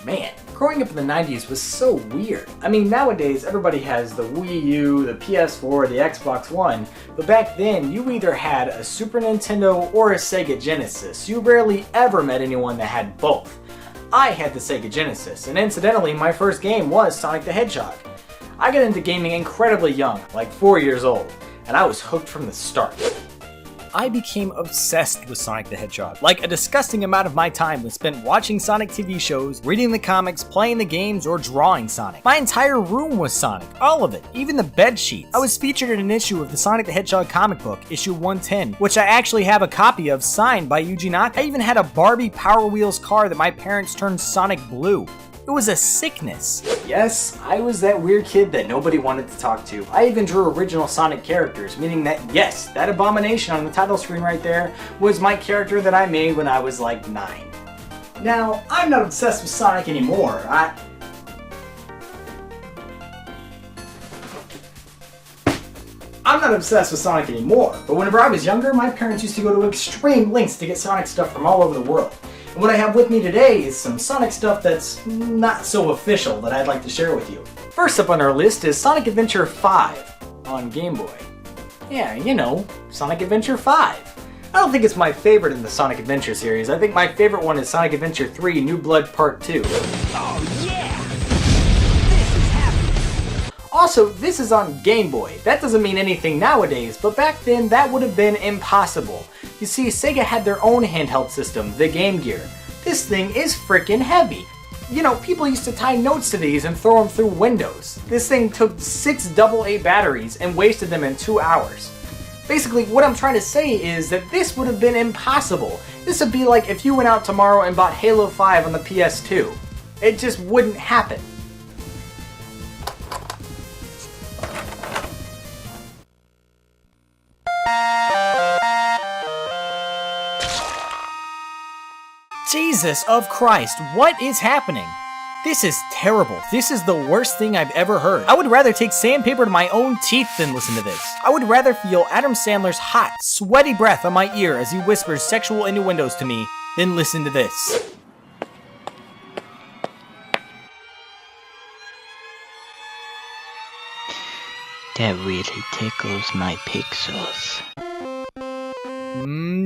Man, growing up in the 90s was so weird. I mean, nowadays everybody has the Wii U, the PS4, the Xbox One, but back then you either had a Super Nintendo or a Sega Genesis. You rarely ever met anyone that had both. I had the Sega Genesis, and incidentally, my first game was Sonic the Hedgehog. I got into gaming incredibly young, like 4 years old, and I was hooked from the start. I became obsessed with Sonic the Hedgehog. Like, a disgusting amount of my time was spent watching Sonic TV shows, reading the comics, playing the games, or drawing Sonic. My entire room was Sonic, all of it, even the bed sheets. I was featured in an issue of the Sonic the Hedgehog comic book, issue 110, which I actually have a copy of signed by Yuji Naka. I even had a Barbie Power Wheels car that my parents turned Sonic blue. It was a sickness. Yes, I was that weird kid that nobody wanted to talk to. I even drew original Sonic characters, meaning that, yes, that abomination on the title screen right there was my character that I made when I was like 9. Now, I'm not obsessed with Sonic anymore. I'm not obsessed with Sonic anymore, but whenever I was younger, my parents used to go to extreme lengths to get Sonic stuff from all over the world. And what I have with me today is some Sonic stuff that's not so official that I'd like to share with you. First up on our list is Sonic Adventure 5 on Game Boy. Yeah, you know, Sonic Adventure 5. I don't think it's my favorite in the Sonic Adventure series. I think my favorite one is Sonic Adventure 3 New Blood Part 2. Oh yeah! This is happening! Also, this is on Game Boy. That doesn't mean anything nowadays, but back then that would have been impossible. You see, Sega had their own handheld system, the Game Gear. This thing is frickin' heavy. You know, people used to tie notes to these and throw them through windows. This thing took 6 AA batteries and wasted them in 2 hours. Basically, what I'm trying to say is that this would have been impossible. This would be like if you went out tomorrow and bought Halo 5 on the PS2. It just wouldn't happen. Jesus of Christ, what is happening? This is terrible. This is the worst thing I've ever heard. I would rather take sandpaper to my own teeth than listen to this. I would rather feel Adam Sandler's hot, sweaty breath on my ear as he whispers sexual innuendos to me than listen to this. That really tickles my pixels.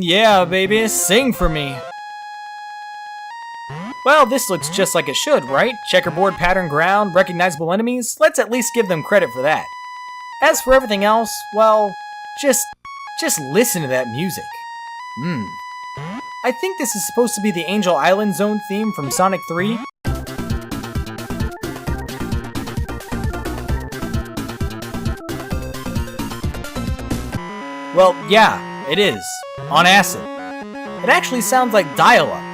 Yeah, baby, sing for me. Well, this looks just like it should, right? Checkerboard pattern ground, recognizable enemies? Let's at least give them credit for that. As for everything else, well, just listen to that music. I think this is supposed to be the Angel Island Zone theme from Sonic 3. Well, yeah, it is. On acid. It actually sounds like dial-up.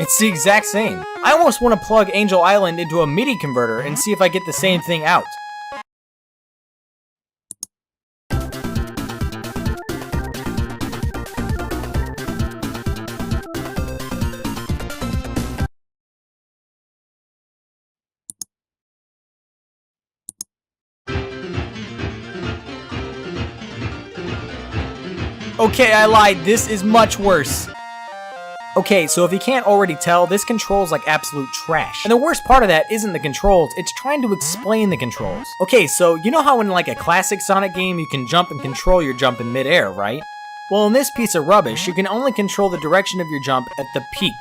It's the exact same. I almost want to plug Angel Island into a MIDI converter and see if I get the same thing out. Okay, I lied. This is much worse. Okay, so if you can't already tell, this control's like absolute trash. And the worst part of that isn't the controls, it's trying to explain the controls. Okay, so you know how in like a classic Sonic game you can jump and control your jump in midair, right? Well, in this piece of rubbish, you can only control the direction of your jump at the peak.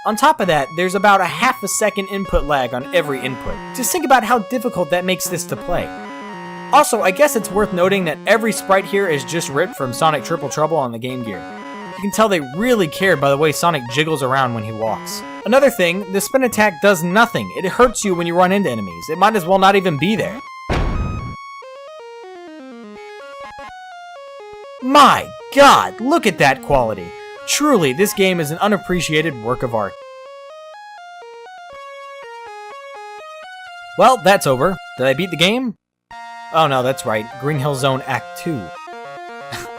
On top of that, there's about a half a second input lag on every input. Just think about how difficult that makes this to play. Also, I guess it's worth noting that every sprite here is just ripped from Sonic Triple Trouble on the Game Gear. You can tell they really cared by the way Sonic jiggles around when he walks. Another thing, the spin attack does nothing. It hurts you when you run into enemies. It might as well not even be there. My God, look at that quality. Truly, this game is an unappreciated work of art. Well, that's over. Did I beat the game? Oh no, that's right. Green Hill Zone Act 2.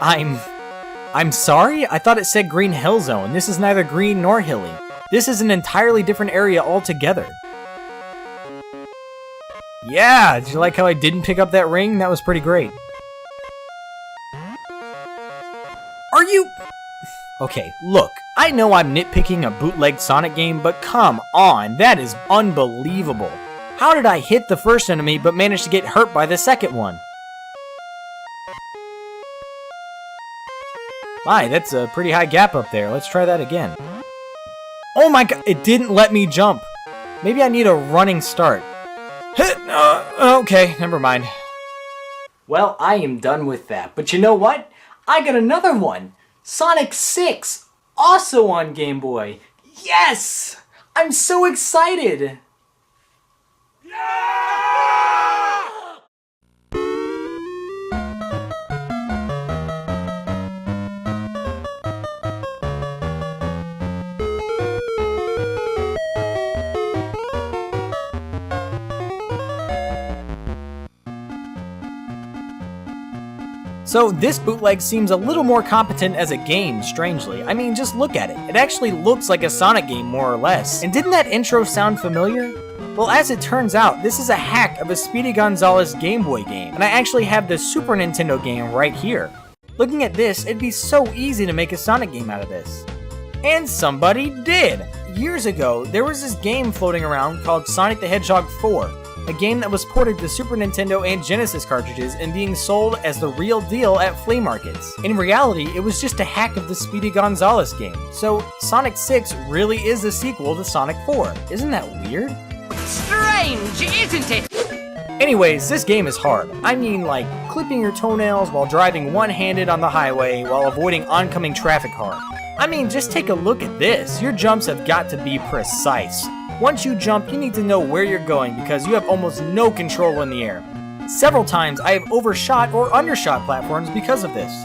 I'm sorry? I thought it said Green Hill Zone. This is neither green nor hilly. This is an entirely different area altogether. Yeah, did you like how I didn't pick up that ring? That was pretty great. Are you... Okay, look, I know I'm nitpicking a bootleg Sonic game, but come on, that is unbelievable. How did I hit the first enemy but manage to get hurt by the second one? My, that's a pretty high gap up there. Let's try that again. Oh my god, it didn't let me jump. Maybe I need a running start. Okay, never mind. Well, I am done with that, but you know what? I got another one. Sonic 6, also on Game Boy. Yes! I'm so excited! So this bootleg seems a little more competent as a game, strangely. I mean, just look at it. It actually looks like a Sonic game, more or less. And didn't that intro sound familiar? Well, as it turns out, this is a hack of a Speedy Gonzales Game Boy game, and I actually have the Super Nintendo game right here. Looking at this, it'd be so easy to make a Sonic game out of this. And somebody did! Years ago, there was this game floating around called Sonic the Hedgehog 4. A game that was ported to Super Nintendo and Genesis cartridges and being sold as the real deal at flea markets. In reality, it was just a hack of the Speedy Gonzales game. So, Sonic 6 really is a sequel to Sonic 4. Isn't that weird? Strange, isn't it? Anyways, this game is hard. I mean, like, clipping your toenails while driving one-handed on the highway while avoiding oncoming traffic hard. I mean, just take a look at this. Your jumps have got to be precise. Once you jump, you need to know where you're going because you have almost no control in the air. Several times, I have overshot or undershot platforms because of this.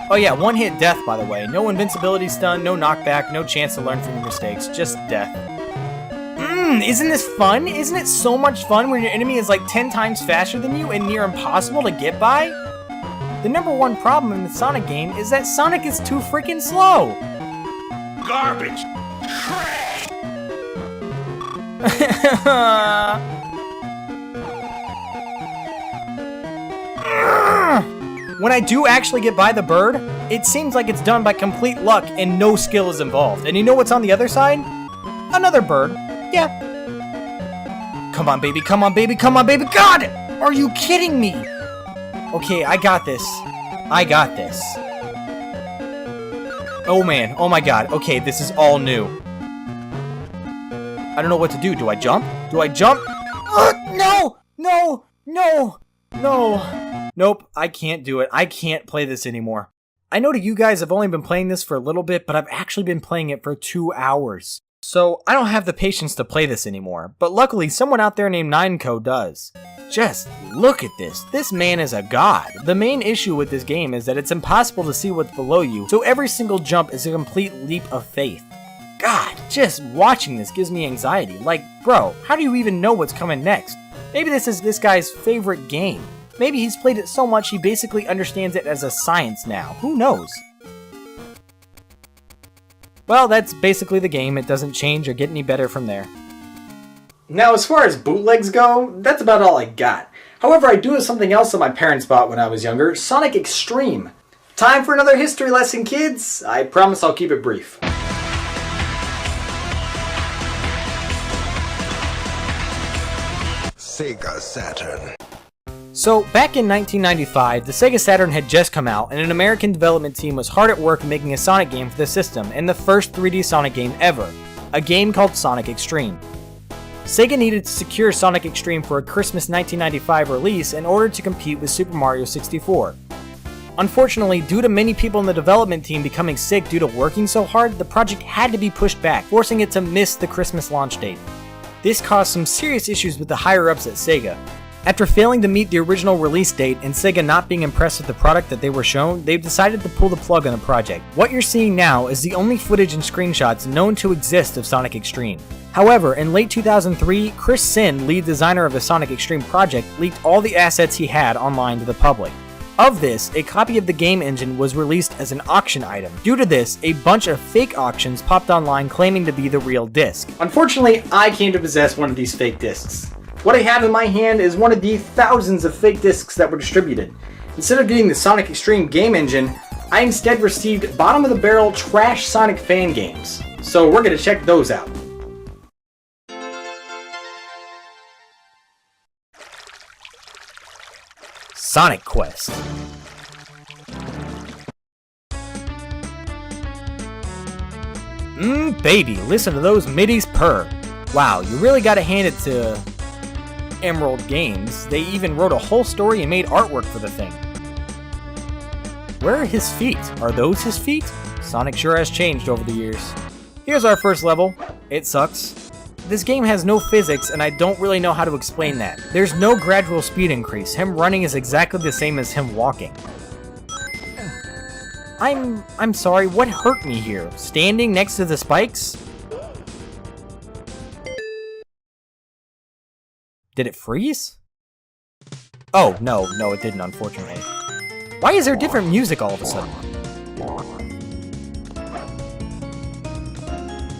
Oh yeah, one-hit death, by the way. No invincibility stun, no knockback, no chance to learn from your mistakes, just death. Isn't this fun? Isn't it so much fun when your enemy is like 10 times faster than you and near impossible to get by? The number one problem in the Sonic game is that Sonic is too freaking slow. Garbage. Trash. When I do actually get by the bird, it seems like it's done by complete luck and no skill is involved. And you know what's on the other side? Another bird. Yeah. Come on, baby. Come on, baby. Come on, baby. God! Are you kidding me? Okay, I got this. I got this. Oh man. Oh my god. Okay, this is all new. I don't know what to do. Do I jump? Do I jump? No! No! No! No! Nope, I can't do it. I can't play this anymore. I know that you guys have only been playing this for a little bit, but I've actually been playing it for 2 hours. So, I don't have the patience to play this anymore, but luckily someone out there named Nineco does. Just look at this. This man is a god. The main issue with this game is that it's impossible to see what's below you, so every single jump is a complete leap of faith. God, just watching this gives me anxiety. Like, bro, how do you even know what's coming next? Maybe this is this guy's favorite game. Maybe he's played it so much he basically understands it as a science now. Who knows? Well, that's basically the game. It doesn't change or get any better from there. Now, as far as bootlegs go, that's about all I got. However, I do have something else that my parents bought when I was younger, Sonic Xtreme. Time for another history lesson, kids. I promise I'll keep it brief. Sega Saturn. So, back in 1995, the Sega Saturn had just come out, and an American development team was hard at work making a Sonic game for the system, and the first 3D Sonic game ever, a game called Sonic Xtreme. Sega needed to secure Sonic Xtreme for a Christmas 1995 release in order to compete with Super Mario 64. Unfortunately, due to many people in the development team becoming sick due to working so hard, the project had to be pushed back, forcing it to miss the Christmas launch date. This caused some serious issues with the higher-ups at Sega. After failing to meet the original release date and Sega not being impressed with the product that they were shown, they've decided to pull the plug on the project. What you're seeing now is the only footage and screenshots known to exist of Sonic Xtreme. However, in late 2003, Chris Sin, lead designer of the Sonic Xtreme project, leaked all the assets he had online to the public. Of this, a copy of the game engine was released as an auction item. Due to this, a bunch of fake auctions popped online claiming to be the real disc. Unfortunately, I came to possess one of these fake discs. What I have in my hand is one of the thousands of fake discs that were distributed. Instead of getting the Sonic Xtreme game engine, I instead received bottom of the barrel trash Sonic fan games. So we're gonna check those out. Sonic Quest. Baby, listen to those middies purr. Wow, you really gotta hand it to Emerald Games. They even wrote a whole story and made artwork for the thing. Where are his feet? Are those his feet? Sonic sure has changed over the years. Here's our first level. It sucks. This game has no physics, and I don't really know how to explain that. There's no gradual speed increase. Him running is exactly the same as him walking. I'm sorry, what hurt me here? Standing next to the spikes? Did it freeze? Oh, no, it didn't, unfortunately. Why is there different music all of a sudden?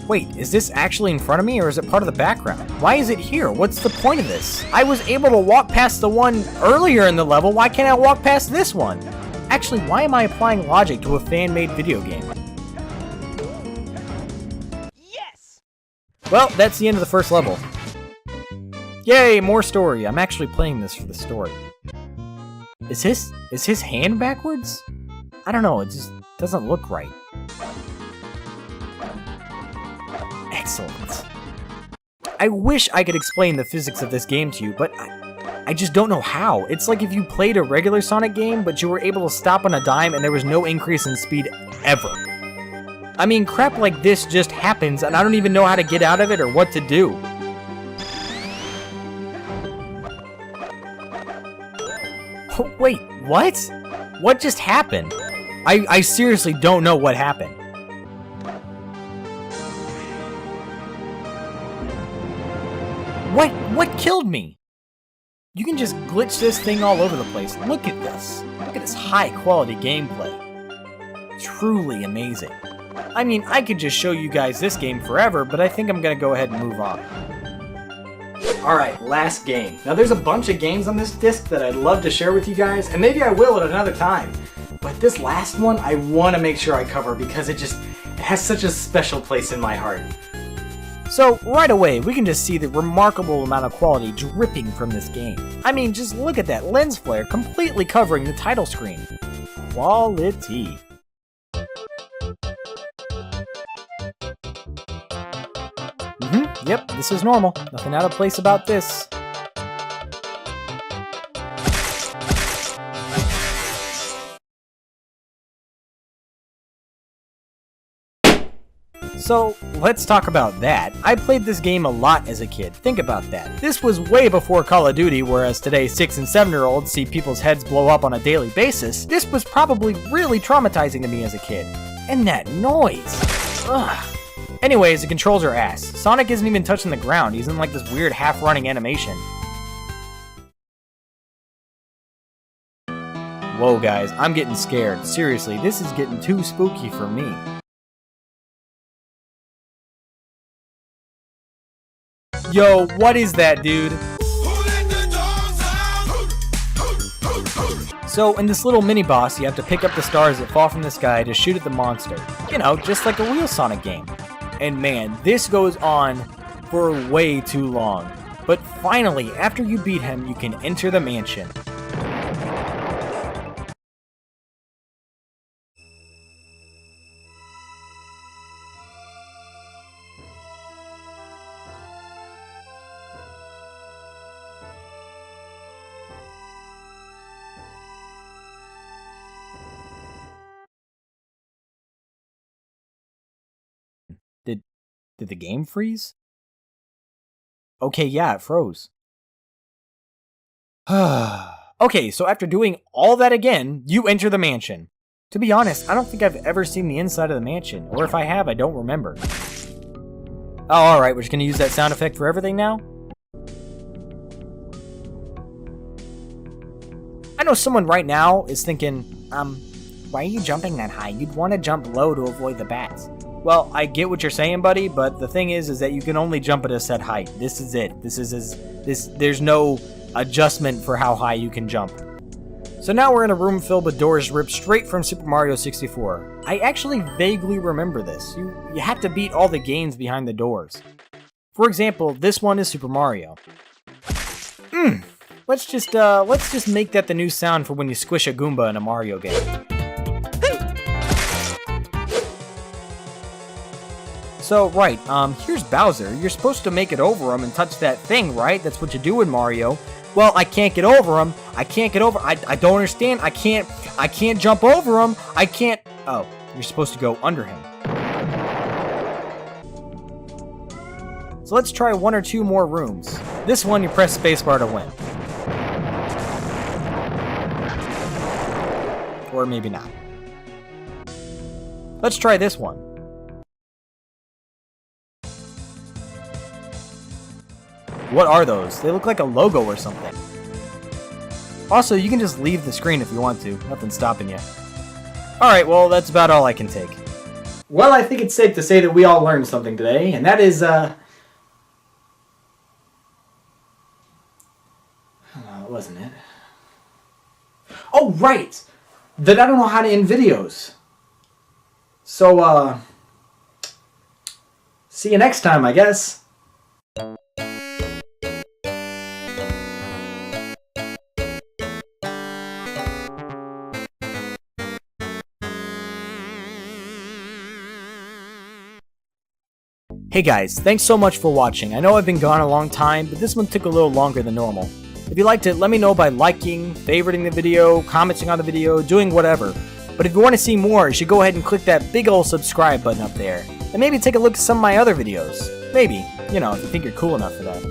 Wait, is this actually in front of me, or is it part of the background? Why is it here? What's the point of this? I was able to walk past the one earlier in the level, why can't I walk past this one? Actually, why am I applying logic to a fan-made video game? Yes! Well, that's the end of the first level. Yay, more story. I'm actually playing this for the story. Is his hand backwards? I don't know, it just doesn't look right. Excellent. I wish I could explain the physics of this game to you, but I just don't know how. It's like if you played a regular Sonic game, but you were able to stop on a dime and there was no increase in speed ever. I mean, crap like this just happens and I don't even know how to get out of it or what to do. Oh, wait, what? What just happened? I seriously don't know what happened. What killed me? You can just glitch this thing all over the place. Look at this. Look at this high quality gameplay. Truly amazing. I mean, I could just show you guys this game forever, but I think I'm gonna go ahead and move on. Alright, last game. Now there's a bunch of games on this disc that I'd love to share with you guys, and maybe I will at another time. But this last one I want to make sure I cover because it has such a special place in my heart. So right away, we can just see the remarkable amount of quality dripping from this game. I mean, just look at that lens flare completely covering the title screen. Quality. Yep, this is normal. Nothing out of place about this. So, let's talk about that. I played this game a lot as a kid. Think about that. This was way before Call of Duty, whereas today 6 and 7-year-olds see people's heads blow up on a daily basis. This was probably really traumatizing to me as a kid. And that noise. Ugh. Anyways, the controls are ass. Sonic isn't even touching the ground. He's in like this weird half-running animation. Whoa, guys, I'm getting scared. Seriously, this is getting too spooky for me. Yo, what is that, dude? So, in this little mini-boss, you have to pick up the stars that fall from the sky to shoot at the monster. You know, just like a real Sonic game. And man, this goes on for way too long. But finally, after you beat him, you can enter the mansion. Did the game freeze? Okay, yeah, it froze. Okay, so after doing all that again, you enter the mansion. To be honest, I don't think I've ever seen the inside of the mansion, or if I have, I don't remember. Oh, alright, we're just gonna use that sound effect for everything now? I know someone right now is thinking, why are you jumping that high? You'd want to jump low to avoid the bats. Well, I get what you're saying, buddy, but the thing is that you can only jump at a set height. This is it. There's no adjustment for how high you can jump. So now we're in a room filled with doors ripped straight from Super Mario 64. I actually vaguely remember this. You had to beat all the games behind the doors. For example, this one is Super Mario. Let's just make that the new sound for when you squish a Goomba in a Mario game. So, right, here's Bowser. You're supposed to make it over him and touch that thing, right? That's what you do in Mario. Well, I can't get over him. I don't understand. I can't jump over him. Oh, you're supposed to go under him. So let's try one or two more rooms. This one, you press spacebar to win. Or maybe not. Let's try this one. What are those? They look like a logo or something. Also, you can just leave the screen if you want to. Nothing's stopping you. Alright, well, that's about all I can take. Well, I think it's safe to say that we all learned something today, and that is, wasn't it? Oh, right! That I don't know how to end videos. So, see you next time, I guess. Hey guys, thanks so much for watching. I know I've been gone a long time, but this one took a little longer than normal. If you liked it, let me know by liking, favoriting the video, commenting on the video, doing whatever. But if you want to see more, you should go ahead and click that big ol' subscribe button up there. And maybe take a look at some of my other videos. Maybe, you know, if you think you're cool enough for that.